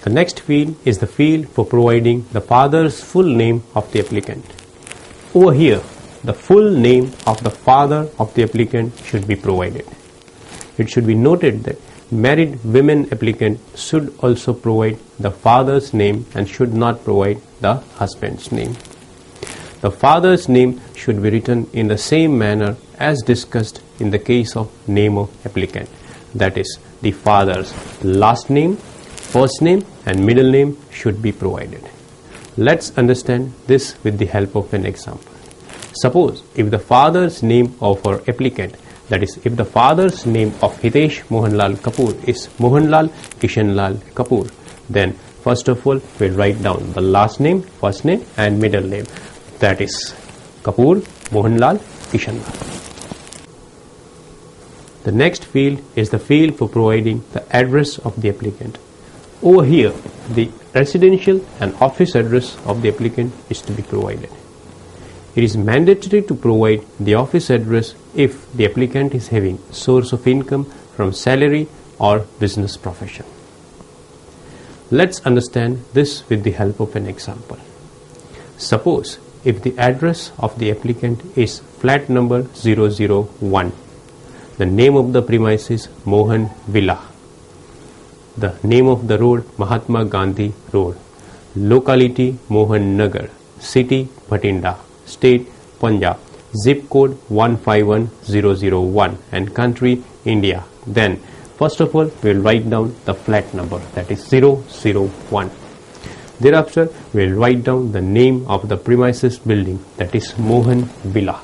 The next field is the field for providing the father's full name of the applicant. Over here, the full name of the father of the applicant should be provided. It should be noted that married women applicant should also provide the father's name and should not provide the husband's name. The father's name should be written in the same manner as discussed in the case of name of applicant. That is, the father's last name, first name and middle name should be provided. Let's understand this with the help of an example. Suppose if the father's name of our applicant, that is, if the father's name of Hitesh Mohanlal Kapoor is Mohanlal Kishanlal Kapoor, then first of all we'll write down the last name, first name and middle name. That is Kapoor Mohanlal Kishanlal. The next field is the field for providing the address of the applicant. Over here, the residential and office address of the applicant is to be provided. It is mandatory to provide the office address if the applicant is having source of income from salary or business profession. Let's understand this with the help of an example. Suppose if the address of the applicant is flat number 001, the name of the premises Mohan Villa, the name of the road Mahatma Gandhi Road, locality Mohan Nagar, city Bhatinda, state Punjab, zip code 151001 and country India, then first of all we will write down the flat number, that is 001. Thereafter we will write down the name of the premises building, that is Mohan Villa.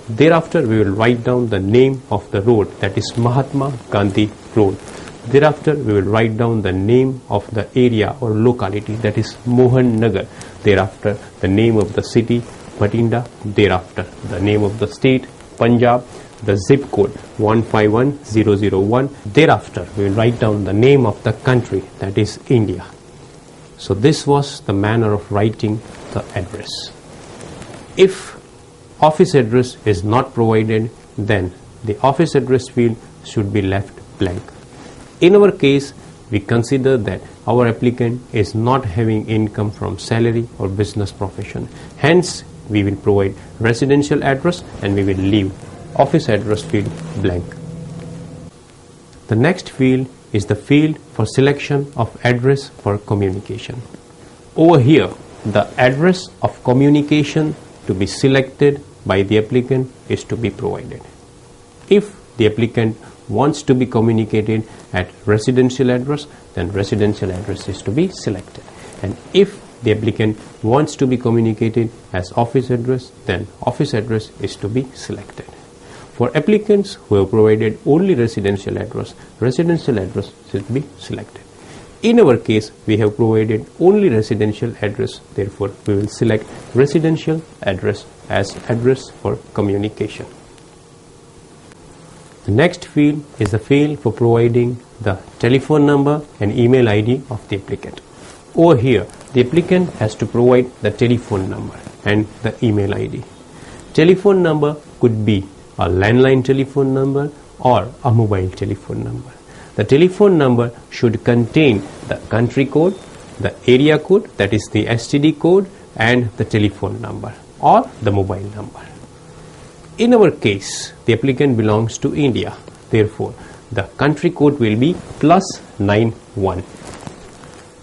Thereafter we will write down the name of the road, that is Mahatma Gandhi Road. Thereafter we will write down the name of the area or locality, that is Mohan Nagar. Thereafter the name of the city Bhatinda. Thereafter the name of the state Punjab, the zip code 151001. Thereafter we will write down the name of the country, that is India. So this was the manner of writing the address. If office address is not provided, then the office address field should be left blank. In our case, we consider that our applicant is not having income from salary or business profession. Hence, we will provide residential address and we will leave office address field blank. The next field is the field for selection of address for communication. Over here, the address of communication to be selected by the applicant is to be provided. If the applicant wants to be communicated at residential address, then residential address is to be selected. And if the applicant wants to be communicated as office address, then office address is to be selected. For applicants who have provided only residential address should be selected. In our case, we have provided only residential address, therefore we will select residential address as address for communication. The next field is the field for providing the telephone number and email ID of the applicant. Over here, the applicant has to provide the telephone number and the email ID. Telephone number could be a landline telephone number or a mobile telephone number. The telephone number should contain the country code, the area code, that is the STD code, and the telephone number or the mobile number. In our case, the applicant belongs to India. Therefore, the country code will be +91.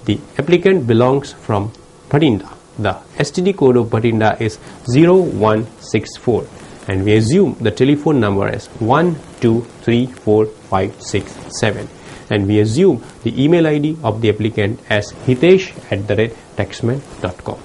The applicant belongs from Bhatinda. The STD code of Bhatinda is 0164. And we assume the telephone number as 1234567, and we assume the email ID of the applicant as hitesh@taxman.com.